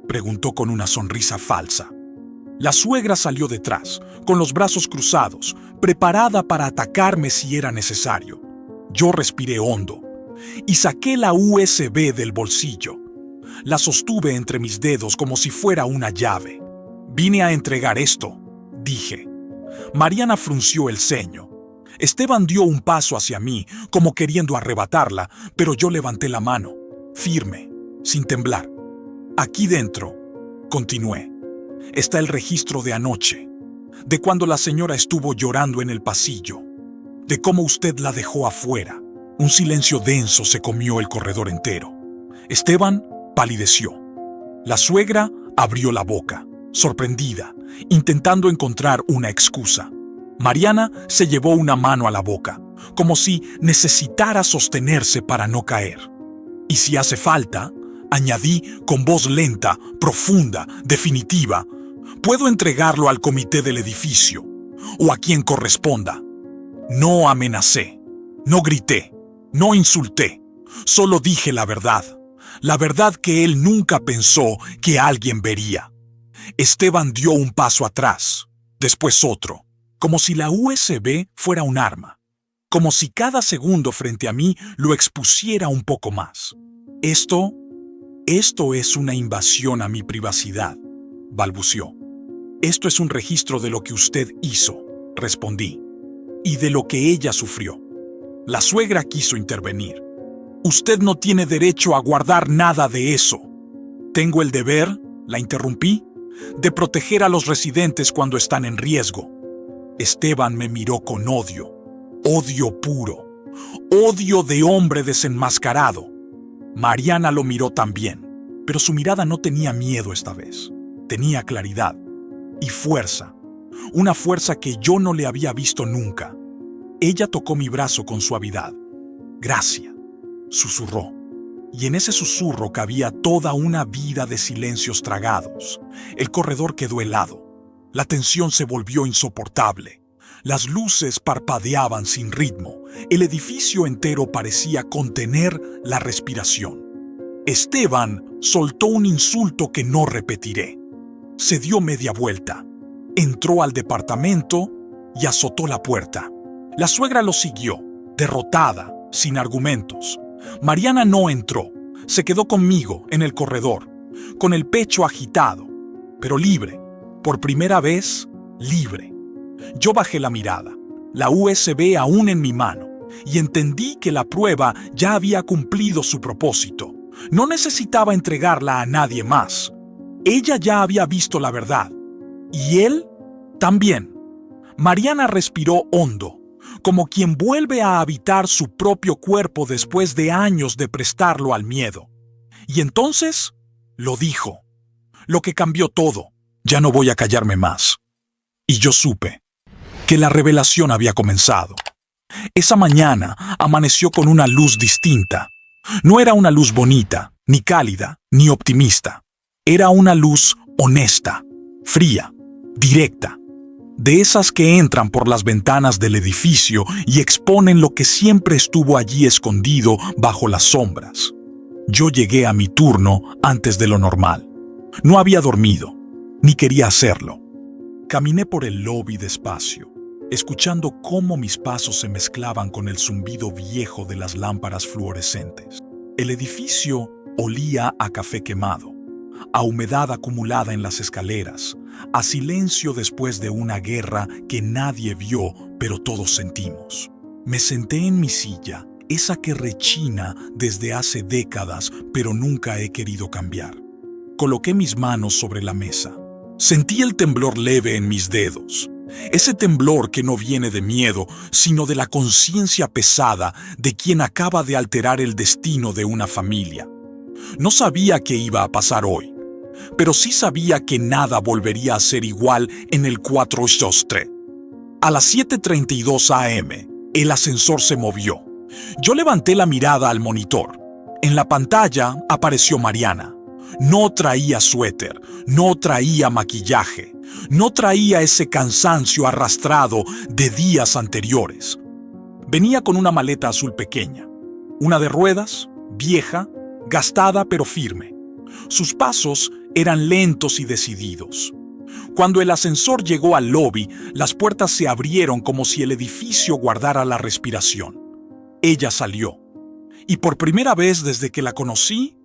preguntó con una sonrisa falsa. La suegra salió detrás, con los brazos cruzados, preparada para atacarme si era necesario. Yo respiré hondo y saqué la USB del bolsillo. La sostuve entre mis dedos como si fuera una llave. Vine a entregar esto, dije. Mariana frunció el ceño. Esteban dio un paso hacia mí, como queriendo arrebatarla, pero yo levanté la mano, firme, sin temblar. Aquí dentro, continué, está el registro de anoche, de cuando la señora estuvo llorando en el pasillo, de cómo usted la dejó afuera. Un silencio denso se comió el corredor entero. Esteban palideció. La suegra abrió la boca, sorprendida, intentando encontrar una excusa. Mariana se llevó una mano a la boca, como si necesitara sostenerse para no caer. Y si hace falta, añadí con voz lenta, profunda, definitiva, puedo entregarlo al comité del edificio, o a quien corresponda. No amenacé, no grité, no insulté, solo dije la verdad que él nunca pensó que alguien vería. Esteban dio un paso atrás, después otro, como si la USB fuera un arma, como si cada segundo frente a mí lo expusiera un poco más. Esto es una invasión a mi privacidad, balbuceó. Esto es un registro de lo que usted hizo, respondí, y de lo que ella sufrió. La suegra quiso intervenir. Usted no tiene derecho a guardar nada de eso. Tengo el deber, la interrumpí, de proteger a los residentes cuando están en riesgo. Esteban me miró con odio, odio puro, odio de hombre desenmascarado. Mariana lo miró también, pero su mirada no tenía miedo esta vez. Tenía claridad y fuerza, una fuerza que yo no le había visto nunca. Ella tocó mi brazo con suavidad. Gracias, susurró. Y en ese susurro cabía toda una vida de silencios tragados. El corredor quedó helado. La tensión se volvió insoportable. Las luces parpadeaban sin ritmo. El edificio entero parecía contener la respiración. Esteban soltó un insulto que no repetiré. Se dio media vuelta. Entró al departamento y azotó la puerta. La suegra lo siguió, derrotada, sin argumentos. Mariana no entró. Se quedó conmigo en el corredor, con el pecho agitado, pero libre. Por primera vez, libre. Yo bajé la mirada, la USB aún en mi mano, y entendí que la prueba ya había cumplido su propósito. No necesitaba entregarla a nadie más. Ella ya había visto la verdad. Y él también. Mariana respiró hondo, como quien vuelve a habitar su propio cuerpo después de años de prestarlo al miedo. Y entonces lo dijo, lo que cambió todo. Ya no voy a callarme más. Y yo supe que la revelación había comenzado. Esa mañana amaneció con una luz distinta. No era una luz bonita, ni cálida, ni optimista. Era una luz honesta, fría, directa. De esas que entran por las ventanas del edificio y exponen lo que siempre estuvo allí escondido bajo las sombras. Yo llegué a mi turno antes de lo normal. No había dormido, ni quería hacerlo. Caminé por el lobby despacio, escuchando cómo mis pasos se mezclaban con el zumbido viejo de las lámparas fluorescentes. El edificio olía a café quemado, a humedad acumulada en las escaleras, a silencio después de una guerra que nadie vio, pero todos sentimos. Me senté en mi silla, esa que rechina desde hace décadas, pero nunca he querido cambiar. Coloqué mis manos sobre la mesa. Sentí el temblor leve en mis dedos. Ese temblor que no viene de miedo, sino de la conciencia pesada de quien acaba de alterar el destino de una familia. No sabía qué iba a pasar hoy, pero sí sabía que nada volvería a ser igual en el 423. A las 7:32 a.m., el ascensor se movió. Yo levanté la mirada al monitor. En la pantalla apareció Mariana. No traía suéter, no traía maquillaje, no traía ese cansancio arrastrado de días anteriores. Venía con una maleta azul pequeña, una de ruedas, vieja, gastada pero firme. Sus pasos eran lentos y decididos. Cuando el ascensor llegó al lobby, las puertas se abrieron como si el edificio guardara la respiración. Ella salió, y por primera vez desde que la conocí,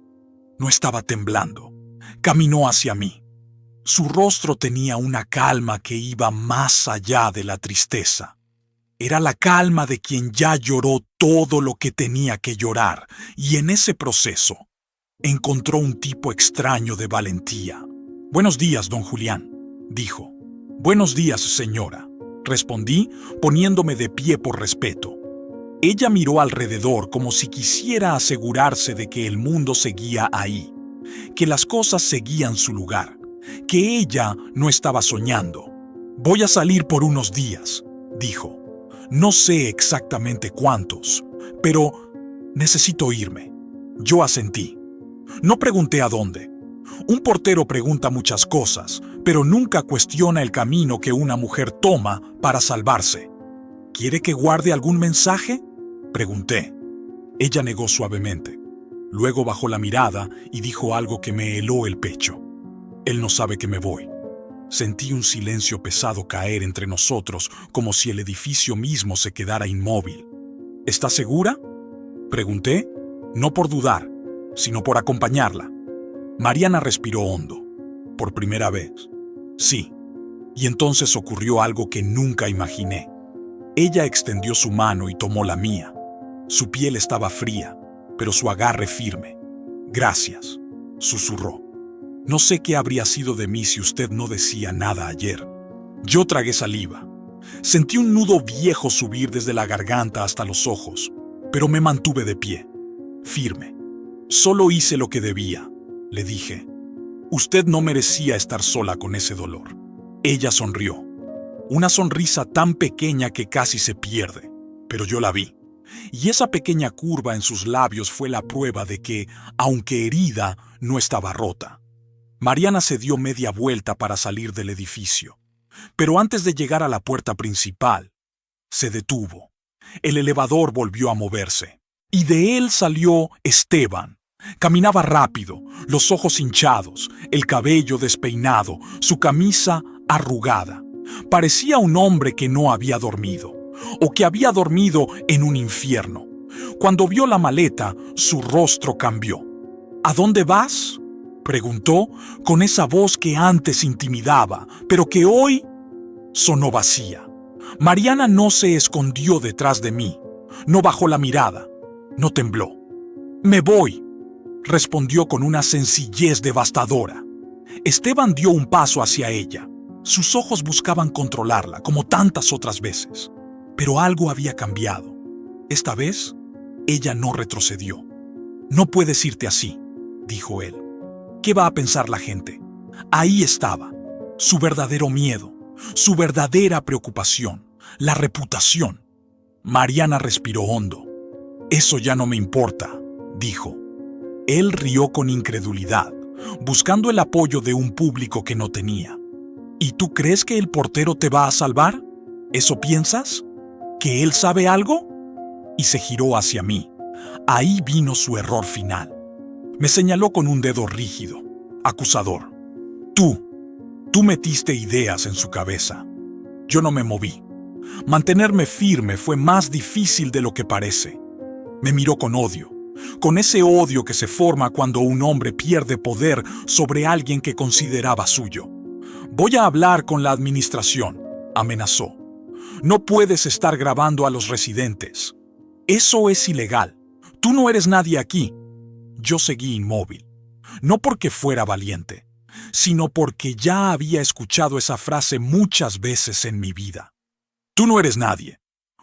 no estaba temblando. Caminó hacia mí. Su rostro tenía una calma que iba más allá de la tristeza. Era la calma de quien ya lloró todo lo que tenía que llorar, y en ese proceso encontró un tipo extraño de valentía. «Buenos días, don Julián», dijo. «Buenos días, señora», respondí, poniéndome de pie por respeto. Ella miró alrededor como si quisiera asegurarse de que el mundo seguía ahí, que las cosas seguían su lugar, que ella no estaba soñando. «Voy a salir por unos días», dijo. «No sé exactamente cuántos, pero necesito irme». Yo asentí. No pregunté a dónde. Un portero pregunta muchas cosas, pero nunca cuestiona el camino que una mujer toma para salvarse. «¿Quiere que guarde algún mensaje?», pregunté. Ella negó suavemente. Luego bajó la mirada y dijo algo que me heló el pecho. «Él no sabe que me voy». Sentí un silencio pesado caer entre nosotros, como si el edificio mismo se quedara inmóvil. «¿Está segura?», pregunté, no por dudar, sino por acompañarla. Mariana respiró hondo. Por primera vez. Sí. Y entonces ocurrió algo que nunca imaginé. Ella extendió su mano y tomó la mía. Su piel estaba fría, pero su agarre firme. «Gracias», susurró. «No sé qué habría sido de mí si usted no decía nada ayer». Yo tragué saliva. Sentí un nudo viejo subir desde la garganta hasta los ojos, pero me mantuve de pie, firme. «Solo hice lo que debía», le dije. «Usted no merecía estar sola con ese dolor». Ella sonrió. Una sonrisa tan pequeña que casi se pierde, pero yo la vi. Y esa pequeña curva en sus labios fue la prueba de que, aunque herida, no estaba rota. Mariana se dio media vuelta para salir del edificio. Pero antes de llegar a la puerta principal, se detuvo. El elevador volvió a moverse. Y de él salió Esteban. Caminaba rápido, los ojos hinchados, el cabello despeinado, su camisa arrugada. Parecía un hombre que no había dormido, o que había dormido en un infierno. Cuando vio la maleta, su rostro cambió. «¿A dónde vas?», preguntó con esa voz que antes intimidaba, pero que hoy sonó vacía. Mariana no se escondió detrás de mí, no bajó la mirada, no tembló. «Me voy», respondió con una sencillez devastadora. Esteban dio un paso hacia ella. Sus ojos buscaban controlarla, como tantas otras veces. Pero algo había cambiado. Esta vez, ella no retrocedió. «No puedes irte así», dijo él. «¿Qué va a pensar la gente?». Ahí estaba, su verdadero miedo, su verdadera preocupación, la reputación. Mariana respiró hondo. «Eso ya no me importa», dijo. Él rió con incredulidad, buscando el apoyo de un público que no tenía. «¿Y tú crees que el portero te va a salvar? ¿Eso piensas? ¿Que él sabe algo?». Y se giró hacia mí. Ahí vino su error final. Me señaló con un dedo rígido, acusador. Tú metiste ideas en su cabeza. Yo no me moví. Mantenerme firme fue más difícil de lo que parece. Me miró con odio, con ese odio que se forma cuando un hombre pierde poder sobre alguien que consideraba suyo. «Voy a hablar con la administración», amenazó. «No puedes estar grabando a los residentes. Eso es ilegal. Tú no eres nadie aquí». Yo seguí inmóvil, no porque fuera valiente, sino porque ya había escuchado esa frase muchas veces en mi vida. «Tú no eres nadie»,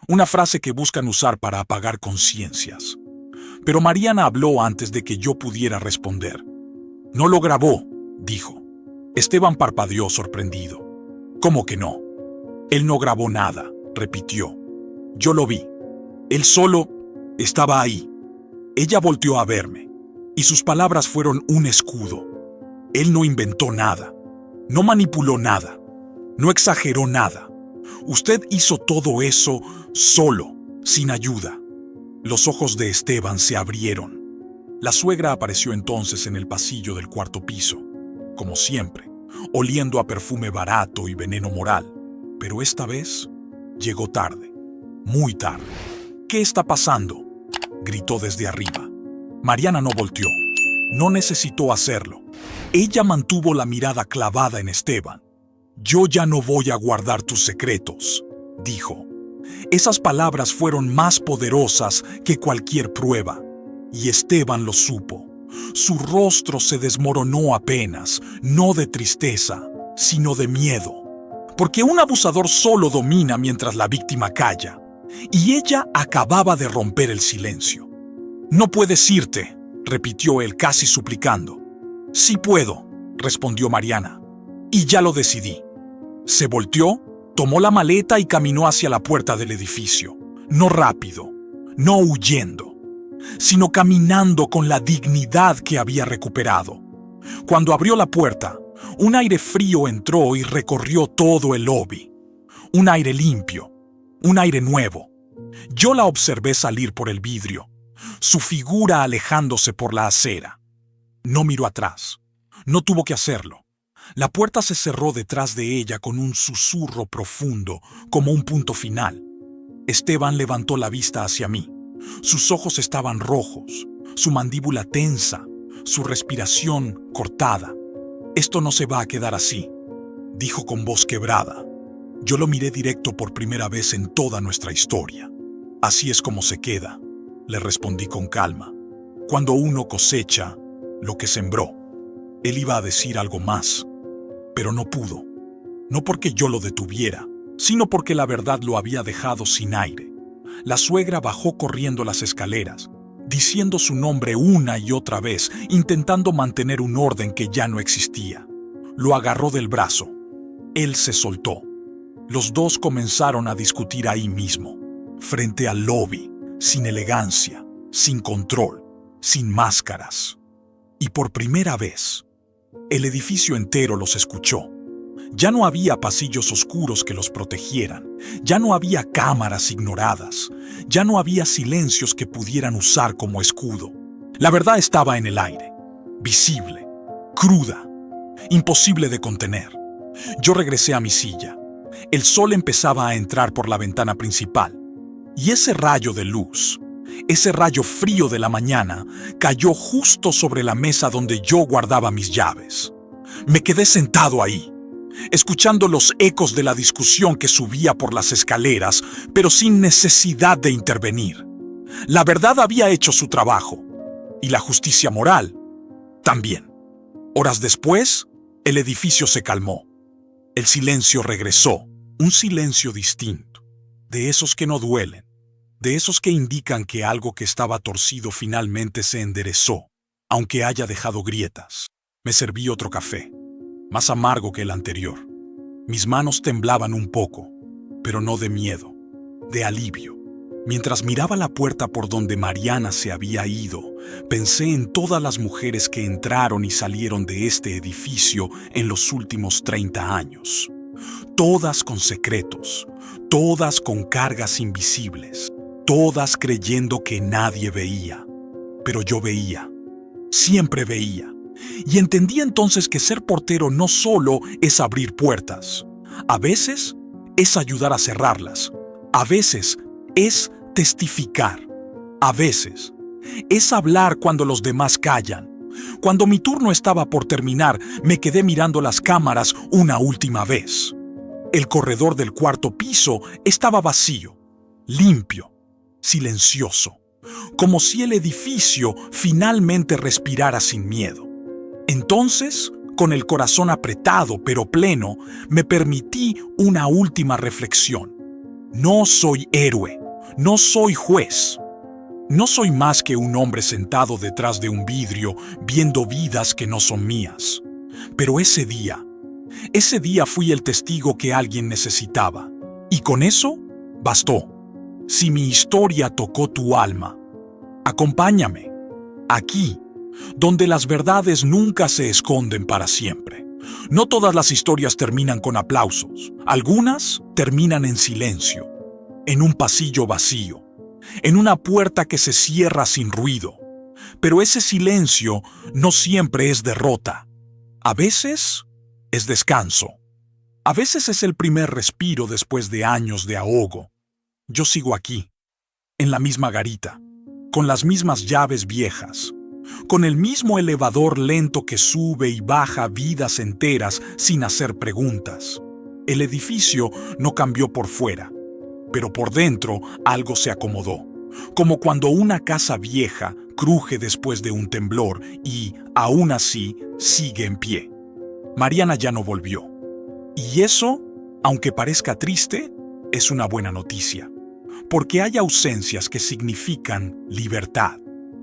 una frase que buscan usar para apagar conciencias. Pero Mariana habló antes de que yo pudiera responder. «No lo grabó», dijo. Esteban parpadeó sorprendido. «¿Cómo que no?». «Él no grabó nada», repitió. «Yo lo vi. Él solo estaba ahí». Ella volteó a verme, y sus palabras fueron un escudo. «Él no inventó nada, no manipuló nada, no exageró nada. Usted hizo todo eso solo, sin ayuda». Los ojos de Esteban se abrieron. La suegra apareció entonces en el pasillo del cuarto piso, como siempre, oliendo a perfume barato y veneno moral. Pero esta vez llegó tarde, muy tarde. «¿Qué está pasando?», gritó desde arriba. Mariana no volteó. No necesitó hacerlo. Ella mantuvo la mirada clavada en Esteban. «Yo ya no voy a guardar tus secretos», dijo. Esas palabras fueron más poderosas que cualquier prueba. Y Esteban lo supo. Su rostro se desmoronó apenas, no de tristeza, sino de miedo. Porque un abusador solo domina mientras la víctima calla. Y ella acababa de romper el silencio. «No puedes irte», repitió él casi suplicando. «Sí puedo», respondió Mariana. «Y ya lo decidí». Se volteó, tomó la maleta y caminó hacia la puerta del edificio. No rápido, no huyendo, sino caminando con la dignidad que había recuperado. Cuando abrió la puerta, un aire frío entró y recorrió todo el lobby. Un aire limpio, un aire nuevo. Yo la observé salir por el vidrio, su figura alejándose por la acera. No miró atrás. No tuvo que hacerlo. La puerta se cerró detrás de ella con un susurro profundo, como un punto final. Esteban levantó la vista hacia mí. Sus ojos estaban rojos, su mandíbula tensa, su respiración cortada. «Esto no se va a quedar así», dijo con voz quebrada. Yo lo miré directo por primera vez en toda nuestra historia. «Así es como se queda», le respondí con calma. «Cuando uno cosecha lo que sembró». Él iba a decir algo más, pero no pudo. No porque yo lo detuviera, sino porque la verdad lo había dejado sin aire. La suegra bajó corriendo las escaleras, diciendo su nombre una y otra vez, intentando mantener un orden que ya no existía. Lo agarró del brazo. Él se soltó. Los dos comenzaron a discutir ahí mismo, frente al lobby, sin elegancia, sin control, sin máscaras. Y por primera vez, el edificio entero los escuchó. Ya no había pasillos oscuros que los protegieran, ya no había cámaras ignoradas, ya no había silencios que pudieran usar como escudo. La verdad estaba en el aire, visible, cruda, imposible de contener. Yo regresé a mi silla. El sol empezaba a entrar por la ventana principal, y ese rayo de luz, ese rayo frío de la mañana, cayó justo sobre la mesa donde yo guardaba mis llaves. Me quedé sentado ahí, escuchando los ecos de la discusión que subía por las escaleras, pero sin necesidad de intervenir. La verdad había hecho su trabajo. Y la justicia moral también. Horas después, el edificio se calmó. El silencio regresó, un silencio distinto, de esos que no duelen, de esos que indican que algo que estaba torcido finalmente se enderezó, aunque haya dejado grietas. Me serví otro café, más amargo que el anterior. Mis manos temblaban un poco, pero no de miedo, de alivio. Mientras miraba la puerta por donde Mariana se había ido, pensé en todas las mujeres que entraron y salieron de este edificio en los últimos 30 años. Todas con secretos, todas con cargas invisibles, todas creyendo que nadie veía. Pero yo veía, siempre veía. Y entendí entonces que ser portero no solo es abrir puertas. A veces es ayudar a cerrarlas. A veces es testificar. A veces es hablar cuando los demás callan. Cuando mi turno estaba por terminar, me quedé mirando las cámaras una última vez. El corredor del cuarto piso estaba vacío, limpio, silencioso, como si el edificio finalmente respirara sin miedo. Entonces, con el corazón apretado pero pleno, me permití una última reflexión. No soy héroe, no soy juez. No soy más que un hombre sentado detrás de un vidrio viendo vidas que no son mías. Pero ese día fui el testigo que alguien necesitaba. Y con eso, bastó. Si mi historia tocó tu alma, acompáñame, aquí, donde las verdades nunca se esconden para siempre. No todas las historias terminan con aplausos. Algunas terminan en silencio, en un pasillo vacío, en una puerta que se cierra sin ruido. Pero ese silencio no siempre es derrota. A veces es descanso. A veces es el primer respiro después de años de ahogo. Yo sigo aquí, en la misma garita, con las mismas llaves viejas, con el mismo elevador lento que sube y baja vidas enteras sin hacer preguntas. El edificio no cambió por fuera, pero por dentro algo se acomodó, como cuando una casa vieja cruje después de un temblor y, aún así, sigue en pie. Mariana ya no volvió. Y eso, aunque parezca triste, es una buena noticia, porque hay ausencias que significan libertad.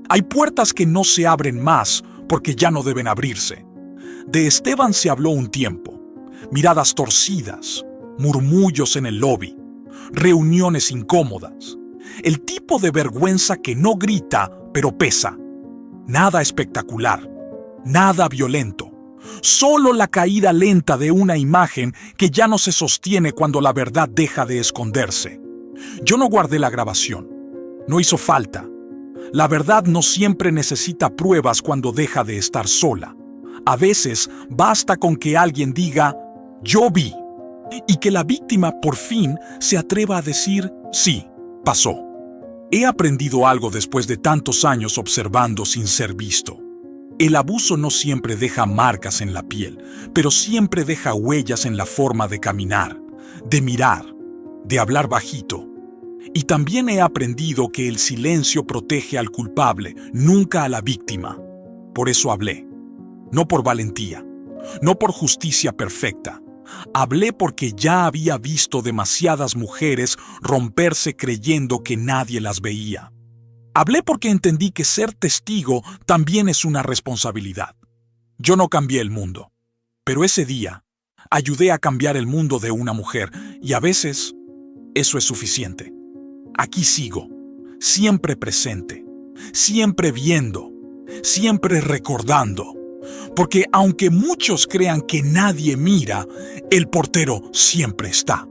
Hay puertas que no se abren más porque ya no deben abrirse. De Esteban se habló un tiempo. Miradas torcidas, murmullos en el lobby, reuniones incómodas. El tipo de vergüenza que no grita, pero pesa. Nada espectacular, nada violento. Solo la caída lenta de una imagen que ya no se sostiene cuando la verdad deja de esconderse. Yo no guardé la grabación. No hizo falta. La verdad no siempre necesita pruebas cuando deja de estar sola. A veces basta con que alguien diga, yo vi, y que la víctima por fin se atreva a decir, sí, pasó. He aprendido algo después de tantos años observando sin ser visto. El abuso no siempre deja marcas en la piel, pero siempre deja huellas en la forma de caminar, de mirar, de hablar bajito. Y también he aprendido que el silencio protege al culpable, nunca a la víctima. Por eso hablé. No por valentía, no por justicia perfecta. Hablé porque ya había visto demasiadas mujeres romperse creyendo que nadie las veía. Hablé porque entendí que ser testigo también es una responsabilidad. Yo no cambié el mundo, pero ese día ayudé a cambiar el mundo de una mujer y a veces eso es suficiente. Aquí sigo, siempre presente, siempre viendo, siempre recordando. Porque aunque muchos crean que nadie mira, el portero siempre está.